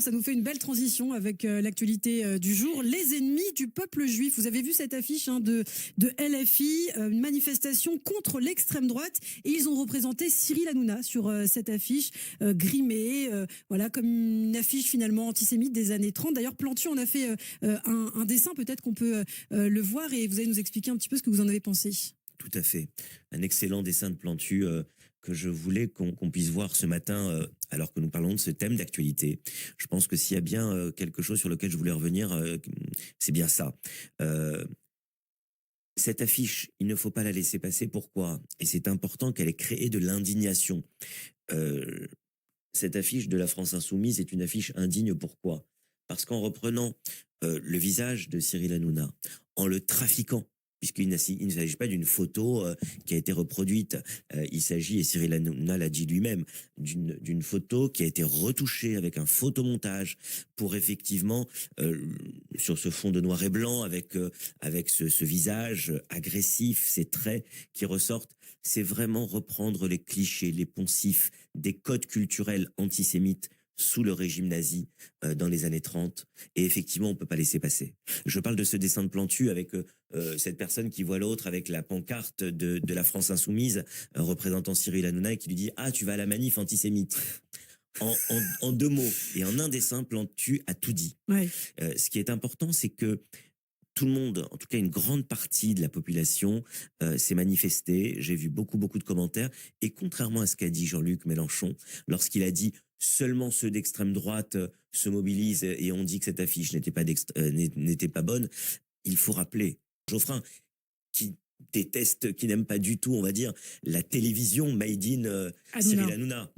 ça nous fait une belle transition avec l'actualité du jour. Les ennemis du peuple juif. Vous avez vu cette affiche de LFI, une manifestation contre l'extrême droite. Et ils ont représenté Cyril Hanouna sur cette affiche, grimée, voilà, comme une affiche finalement antisémite des années 30. D'ailleurs, Plantu en a fait un dessin, peut-être qu'on peut le voir, et vous allez nous expliquer un petit peu ce que vous en avez pensé. Tout à fait. Un excellent dessin de Plantu que je voulais qu'on puisse voir ce matin alors que nous parlons de ce thème d'actualité. Je pense que s'il y a bien quelque chose sur lequel je voulais revenir, c'est bien ça. Cette affiche, il ne faut pas la laisser passer. Pourquoi? Et c'est important qu'elle ait créé de l'indignation. Euh, Cette affiche de la France Insoumise est une affiche indigne. Pourquoi? Parce qu'en reprenant le visage de Cyril Hanouna, en le trafiquant, puisqu'il ne s'agit pas d'une photo qui a été reproduite, il s'agit, et Cyril Hanouna l'a dit lui-même, d'une photo qui a été retouchée avec un photomontage pour effectivement, sur ce fond de noir et blanc, avec ce visage agressif, ces traits qui ressortent, c'est vraiment reprendre les clichés, les poncifs des codes culturels antisémites sous le régime nazi dans les années 30. Et effectivement, on peut pas laisser passer. Je parle de ce dessin de Plantu avec cette personne qui voit l'autre avec la pancarte de la France Insoumise représentant Cyril Hanouna et qui lui dit « Ah, tu vas à la manif antisémite ». En deux mots et en un dessin, Plantu a tout dit. Ouais. Ce qui est important, c'est que tout le monde, en tout cas une grande partie de la population, s'est manifestée. J'ai vu beaucoup de commentaires. Et contrairement à ce qu'a dit Jean-Luc Mélenchon, lorsqu'il a dit seulement ceux d'extrême droite se mobilisent et on dit que cette affiche n'était pas bonne, il faut rappeler Geoffrin, qui déteste, qui n'aime pas du tout, on va dire, la télévision made in Cyril Hanouna,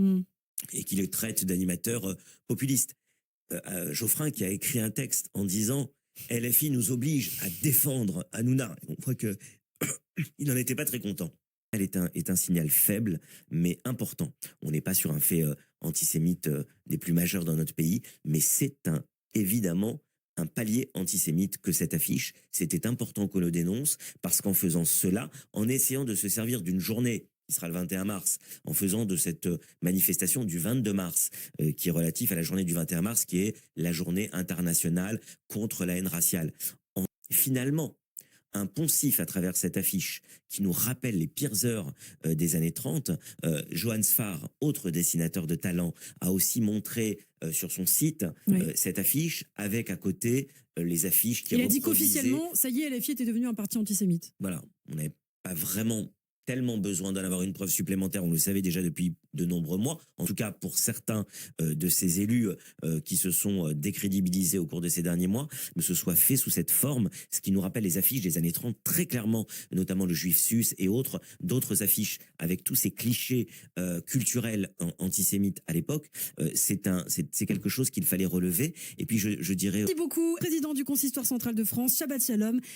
et qui le traite d'animateur populiste. Geoffrin qui a écrit un texte en disant LFI nous oblige à défendre Hanouna. On voit que il n'en était pas très content. Elle est un signal faible, mais important. On n'est pas sur un fait antisémite des plus majeurs dans notre pays, mais c'est évidemment un palier antisémite que cette affiche. C'était important qu'on le dénonce, parce qu'en faisant cela, en essayant de se servir d'une journée qui sera le 21 mars, en faisant de cette manifestation du 22 mars, qui est relatif à la journée du 21 mars, qui est la journée internationale contre la haine raciale. Finalement, un poncif à travers cette affiche qui nous rappelle les pires heures des années 30. Johann Sfar, autre dessinateur de talent, a aussi montré sur son site cette affiche avec à côté les affiches qui Il a dit qu'officiellement, ça y est, LFI était devenu un parti antisémite. Voilà, on n'avait pas vraiment tellement besoin d'en avoir une preuve supplémentaire, on le savait déjà depuis de nombreux mois, en tout cas pour certains de ces élus qui se sont décrédibilisés au cours de ces derniers mois, mais ce soit fait sous cette forme, ce qui nous rappelle les affiches des années 30 très clairement, notamment le Juif sus et d'autres affiches avec tous ces clichés culturels antisémites à l'époque, c'est quelque chose qu'il fallait relever. Et puis je dirais... Merci beaucoup, président du Consistoire central de France, Shabbat Shalom.